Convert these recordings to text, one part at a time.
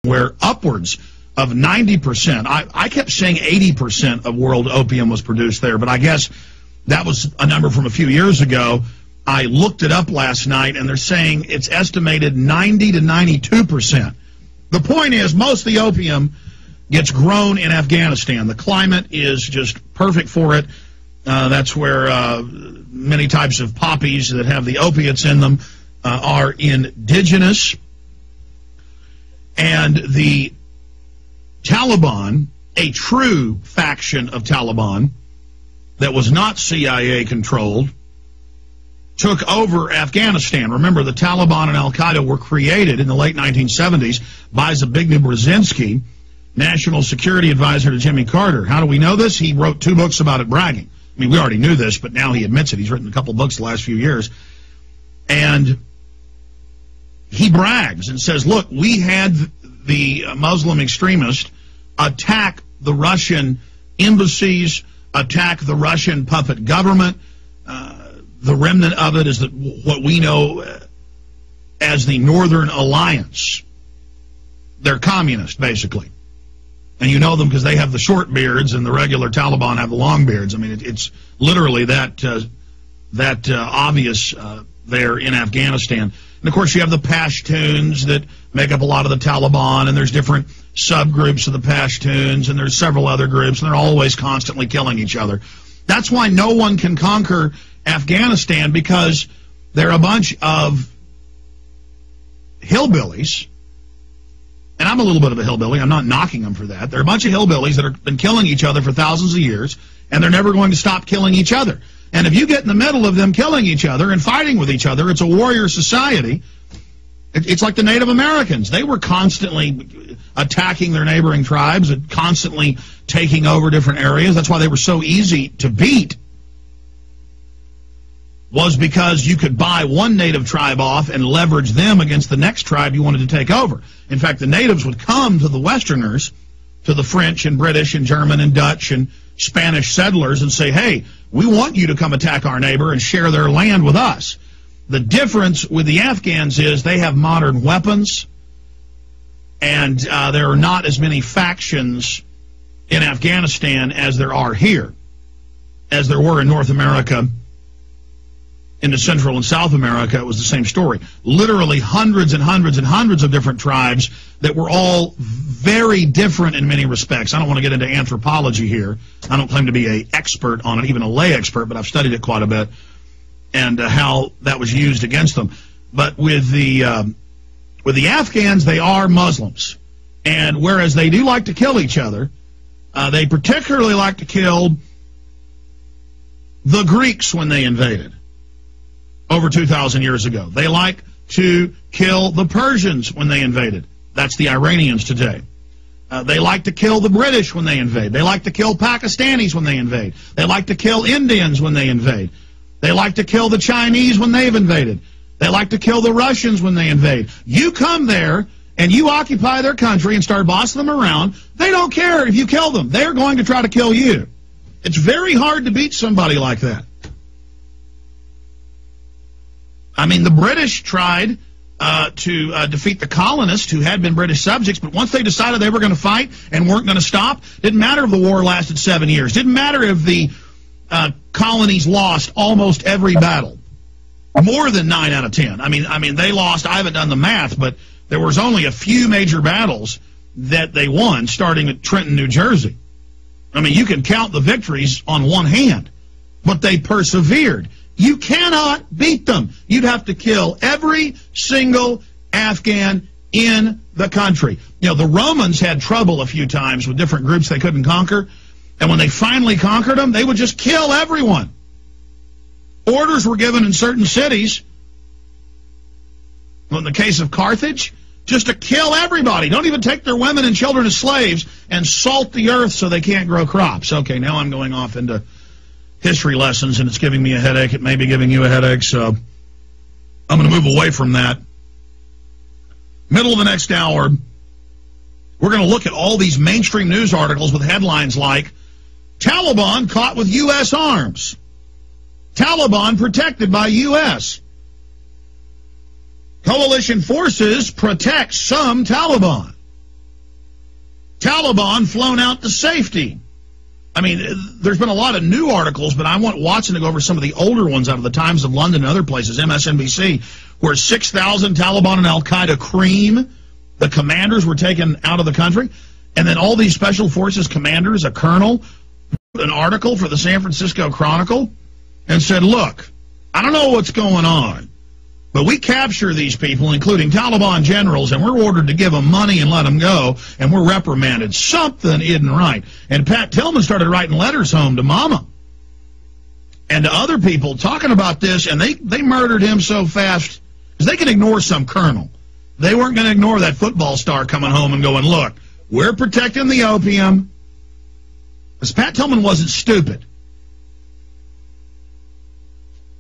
where upwards of 90%, I kept saying 80% of world opium was produced there, but I guess that was a number from a few years ago. I looked it up last night, and they're saying it's estimated 90 to 92%. The point is, most of the opium gets grown in Afghanistan. The climate is just perfect for it. That's where many types of poppies that have the opiates in them are indigenous. And the Taliban, a true faction of Taliban that was not CIA-controlled, took over Afghanistan. Remember, the Taliban and al-Qaeda were created in the late 1970s by Zbigniew Brzezinski, National Security Advisor to Jimmy Carter. How do we know this? He wrote 2 books about it bragging. I mean, we already knew this, but now he admits it. He's written a couple books the last few years. And he brags and says, look, we had the Muslim extremists attack the Russian embassies, attack the Russian puppet government. The remnant of it is what we know as the Northern Alliance. They're communist, basically. And you know them because they have the short beards and the regular Taliban have the long beards. I mean, it's literally that obvious there in Afghanistan. And, of course, you have the Pashtuns that make up a lot of the Taliban, and there's different subgroups of the Pashtuns, and there's several other groups, and they're always constantly killing each other. That's why no one can conquer Afghanistan, because they're a bunch of hillbillies. And I'm a little bit of a hillbilly. I'm not knocking them for that. They're a bunch of hillbillies that have been killing each other for thousands of years, and they're never going to stop killing each other. And if you get in the middle of them killing each other and fighting with each other, it's a warrior society. It's like the Native Americans. They were constantly attacking their neighboring tribes and constantly taking over different areas. That's why they were so easy to beat, was because you could buy one native tribe off and leverage them against the next tribe you wanted to take over. In fact, the natives would come to the Westerners, to the French and British and German and Dutch and Spanish settlers, and say, hey, we want you to come attack our neighbor and share their land with us. The difference with the Afghans is they have modern weapons, and there are not as many factions in Afghanistan as there are here, as there were in North America. Into Central and South America, it was the same story. Literally hundreds and hundreds and hundreds of different tribes that were all very different in many respects. I don't want to get into anthropology here. I don't claim to be an expert on it, even a lay expert, but I've studied it quite a bit, and how that was used against them. But with the Afghans, they are Muslims. And whereas they do like to kill each other, they particularly like to kill the Greeks when they invaded over 2,000 years ago. They like to kill the Persians when they invaded. That's the Iranians today. They like to kill the British when they invade. They like to kill Pakistanis when they invade. They like to kill Indians when they invade. They like to kill the Chinese when they've invaded. They like to kill the Russians when they invade. You come there and you occupy their country and start bossing them around, they don't care if you kill them. They're going to try to kill you. It's very hard to beat somebody like that. I mean, the British tried to defeat the colonists who had been British subjects, but once they decided they were going to fight and weren't going to stop, didn't matter if the war lasted 7 years. Didn't matter if the colonies lost almost every battle. More than 9 out of 10. I mean, they lost, I haven't done the math, but there was only a few major battles that they won, starting at Trenton, New Jersey. I mean, you can count the victories on one hand, but they persevered. You cannot beat them. You'd have to kill every single Afghan in the country. You know, the Romans had trouble a few times with different groups they couldn't conquer, and when they finally conquered them, they would just kill everyone. Orders were given in certain cities, well, in the case of Carthage, just to kill everybody. Don't even take their women and children as slaves and salt the earth so they can't grow crops. Okay, now I'm going off into history lessons, and it's giving me a headache. It may be giving you a headache, so I'm going to move away from that. Middle of the next hour, we're going to look at all these mainstream news articles with headlines like, Taliban caught with U.S. arms. Taliban protected by U.S. Coalition forces protect some Taliban. Taliban flown out to safety. I mean, there's been a lot of new articles, but I want Watson to go over some of the older ones out of the Times of London and other places, MSNBC, where 6,000 Taliban and al-Qaeda cream, the commanders, were taken out of the country. And then all these special forces commanders, a colonel, wrote an article for the San Francisco Chronicle and said, look, I don't know what's going on, but we capture these people, including Taliban generals, and we're ordered to give them money and let them go, and we're reprimanded. Something isn't right. And Pat Tillman started writing letters home to Mama and to other people talking about this, and they murdered him so fast because they can ignore some colonel. They weren't going to ignore that football star coming home and going, look, we're protecting the opium. Because Pat Tillman wasn't stupid.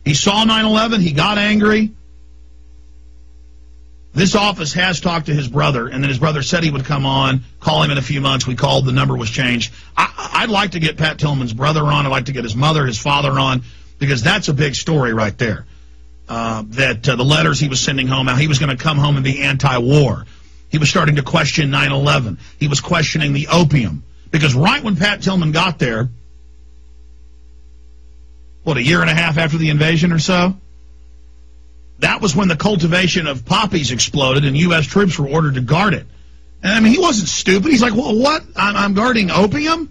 He saw 9/11. He got angry. This office has talked to his brother, and then his brother said he would come on, call him in a few months. We called. The number was changed. I'd like to get Pat Tillman's brother on. I'd like to get his mother, his father on, because that's a big story right there. The letters he was sending home, how he was going to come home and be anti-war. He was starting to question 9/11. He was questioning the opium. Because right when Pat Tillman got there, what, a year and a half after the invasion or so? That was when the cultivation of poppies exploded and U.S. troops were ordered to guard it. And I mean, he wasn't stupid. He's like, well, what? I'm guarding opium?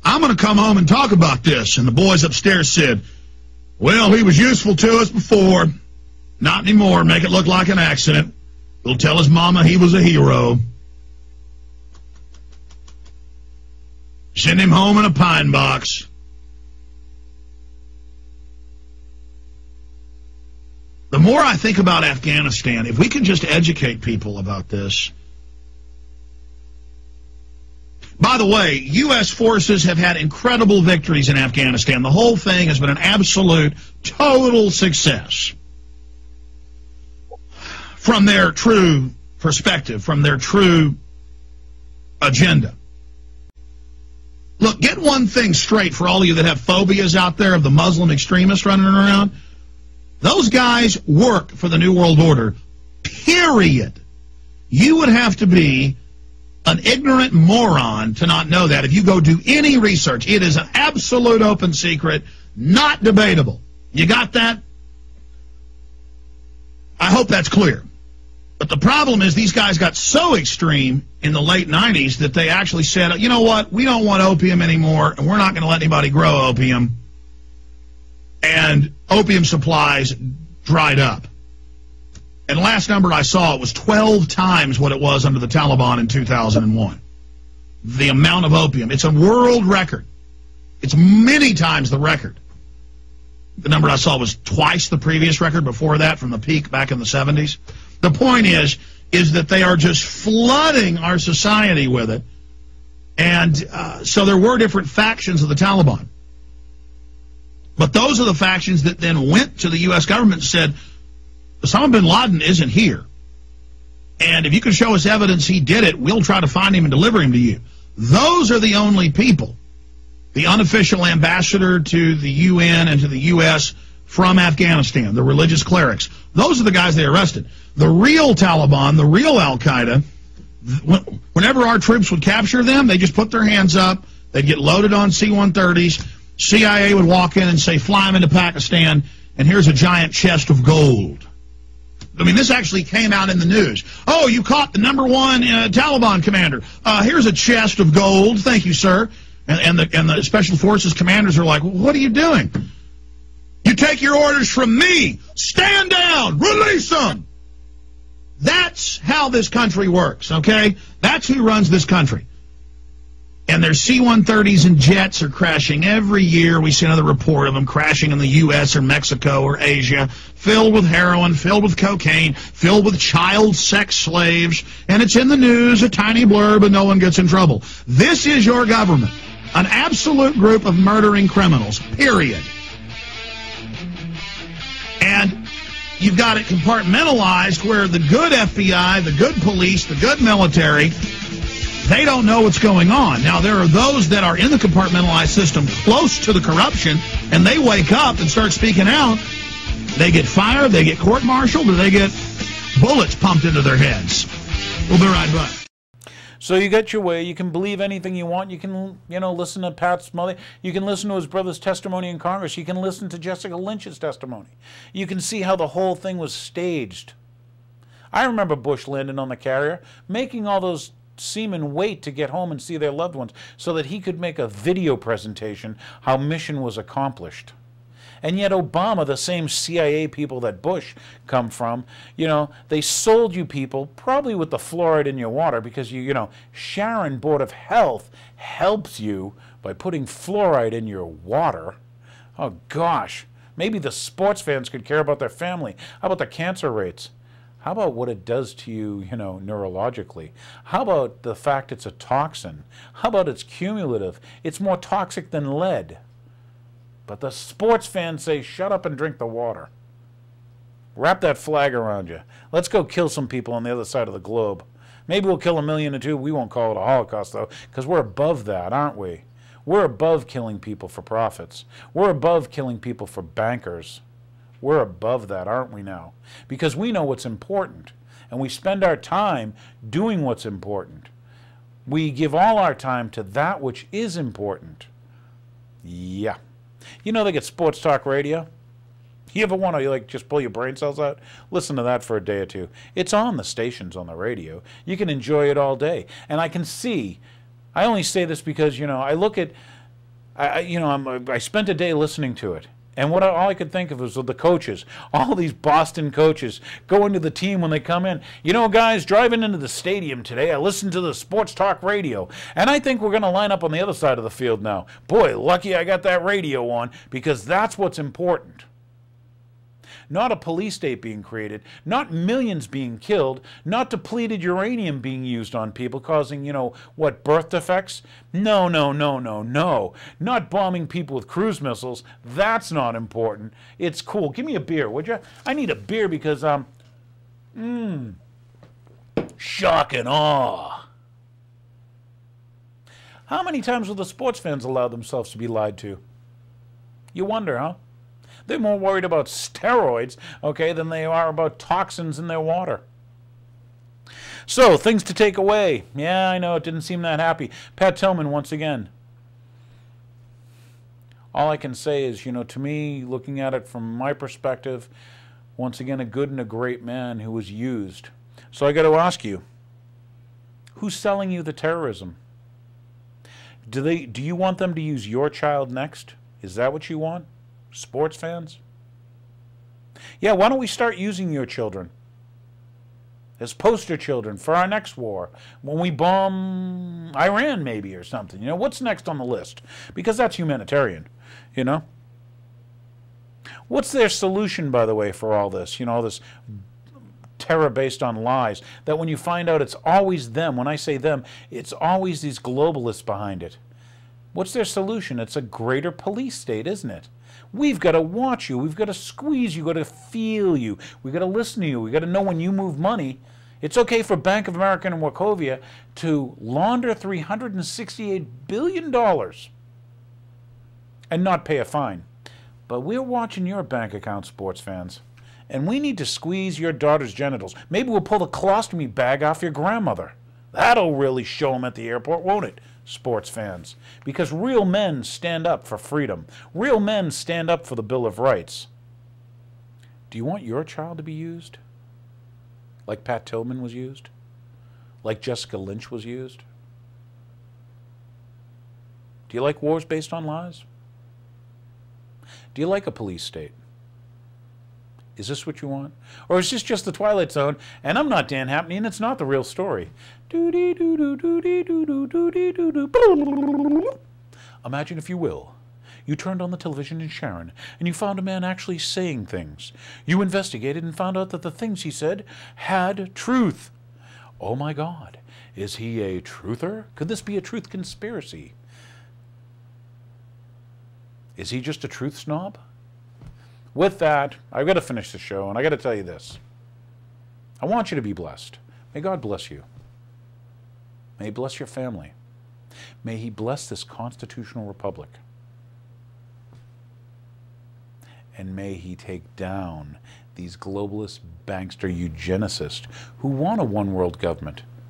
I'm going to come home and talk about this. And the boys upstairs said, well, he was useful to us before. Not anymore. Make it look like an accident. We'll tell his mama he was a hero. Send him home in a pine box. The more I think about Afghanistan, if we can just educate people about this. By the way, U.S. forces have had incredible victories in Afghanistan. The whole thing has been an absolute, total success. From their true perspective, from their true agenda. Look, get one thing straight for all of you that have phobias out there of the Muslim extremists running around. Those guys work for the New World Order, period. You would have to be an ignorant moron to not know that if you go do any research. It is an absolute open secret, not debatable. You got that? I hope that's clear. But the problem is these guys got so extreme in the late 90s that they actually said, you know what, we don't want opium anymore, and we're not going to let anybody grow opium. And opium supplies dried up. And last number I saw, it was 12 times what it was under the Taliban in 2001. The amount of opium. It's a world record. It's many times the record. The number I saw was twice the previous record before that from the peak back in the 70s. The point is that they are just flooding our society with it. And so there were different factions of the Taliban. But those are the factions that then went to the U.S. government and said, Osama bin Laden isn't here. And if you can show us evidence he did it, we'll try to find him and deliver him to you. Those are the only people. The unofficial ambassador to the UN and to the U.S. from Afghanistan, the religious clerics. Those are the guys they arrested. The real Taliban, the real al-Qaeda, whenever our troops would capture them, they just put their hands up. They'd get loaded on C-130s. CIA would walk in and say, fly them into Pakistan, and here's a giant chest of gold. I mean, this actually came out in the news. Oh, you caught the #1 Taliban commander. Here's a chest of gold. Thank you, sir. And the Special Forces commanders are like, well, what are you doing? You take your orders from me. Stand down. Release them. That's how this country works, okay? That's who runs this country. And their C-130s and jets are crashing every year. We see another report of them crashing in the U.S. or Mexico or Asia, filled with heroin, filled with cocaine, filled with child sex slaves. And it's in the news, a tiny blurb, and no one gets in trouble. This is your government. An absolute group of murdering criminals, period. And you've got it compartmentalized where the good FBI, the good police, the good military, they don't know what's going on. Now, there are those that are in the compartmentalized system close to the corruption, and they wake up and start speaking out. They get fired, they get court-martialed, or they get bullets pumped into their heads. We'll be right back. So you get your way. You can believe anything you want. You can, listen to Pat Smalley. You can listen to his brother's testimony in Congress. You can listen to Jessica Lynch's testimony. You can see how the whole thing was staged. I remember Bush landing on the carrier, making all those seamen wait to get home and see their loved ones so that he could make a video presentation how mission was accomplished. And yet Obama, the same CIA people that Bush come from, they sold you people probably with the fluoride in your water because, Sharon Board of Health helps you by putting fluoride in your water. Oh, gosh. Maybe the sports fans could care about their family. How about the cancer rates? How about what it does to you, neurologically? How about the fact it's a toxin? How about it's cumulative? It's more toxic than lead. But the sports fans say, shut up and drink the water. Wrap that flag around you. Let's go kill some people on the other side of the globe. Maybe we'll kill 1 million or 2. We won't call it a Holocaust, though, because we're above that, aren't we? We're above killing people for profits. We're above killing people for bankers. We're above that, aren't we now? Because we know what's important, and we spend our time doing what's important. We give all our time to that which is important. Yeah. They get sports talk radio. You ever want to just pull your brain cells out? Listen to that for a day or two. It's on the stations on the radio. You can enjoy it all day. And I can see, I only say this because, I look at, I spent a day listening to it. And all I could think of was the coaches, all these Boston coaches going to the team when they come in. Guys, driving into the stadium today, I listened to the sports talk radio, and I think we're going to line up on the other side of the field now. Boy, lucky I got that radio on, because that's what's important. Not a police state being created, not millions being killed, not depleted uranium being used on people causing, birth defects? No. Not bombing people with cruise missiles. That's not important. It's cool. Give me a beer, would you? I need a beer because, shock and awe. How many times will the sports fans allow themselves to be lied to? You wonder, huh? They're more worried about steroids, than they are about toxins in their water. So, things to take away. Yeah, I know, it didn't seem that happy. Pat Tillman, once again. All I can say is, to me, looking at it from my perspective, once again, a good and a great man who was used. So I got to ask you, who's selling you the terrorism? Do you want them to use your child next? Is that what you want? Sports fans? Yeah, why don't we start using your children as poster children for our next war, when we bomb Iran maybe or something? What's next on the list? Because that's humanitarian, What's their solution, by the way, for all this? All this terror based on lies, that when you find out it's always them, when I say them, it's always these globalists behind it. What's their solution? It's a greater police state, isn't it? We've got to watch you. We've got to squeeze you. We've got to feel you. We've got to listen to you. We've got to know when you move money. It's okay for Bank of America and Wachovia to launder $368 billion and not pay a fine. But we're watching your bank account, sports fans. And we need to squeeze your daughter's genitals. Maybe we'll pull the colostomy bag off your grandmother. That'll really show them at the airport, won't it? Sports fans, because real men stand up for freedom. Real men stand up for the Bill of Rights. Do you want your child to be used? Like Pat Tillman was used? Like Jessica Lynch was used? Do you like wars based on lies? Do you like a police state? Is this what you want? Or is this just the Twilight Zone, and I'm not Dan Hampney, and it's not the real story? Imagine, if you will, you turned on the television in Sharon, and you found a man actually saying things. You investigated and found out that the things he said had truth. Oh my God, is he a truther? Could this be a truth conspiracy? Is he just a truth snob? With that, I've got to finish the show, and I got to tell you this. I want you to be blessed. May God bless you. May He bless your family. May He bless this constitutional republic. And may He take down these globalist, bankster eugenicists who want a one-world government.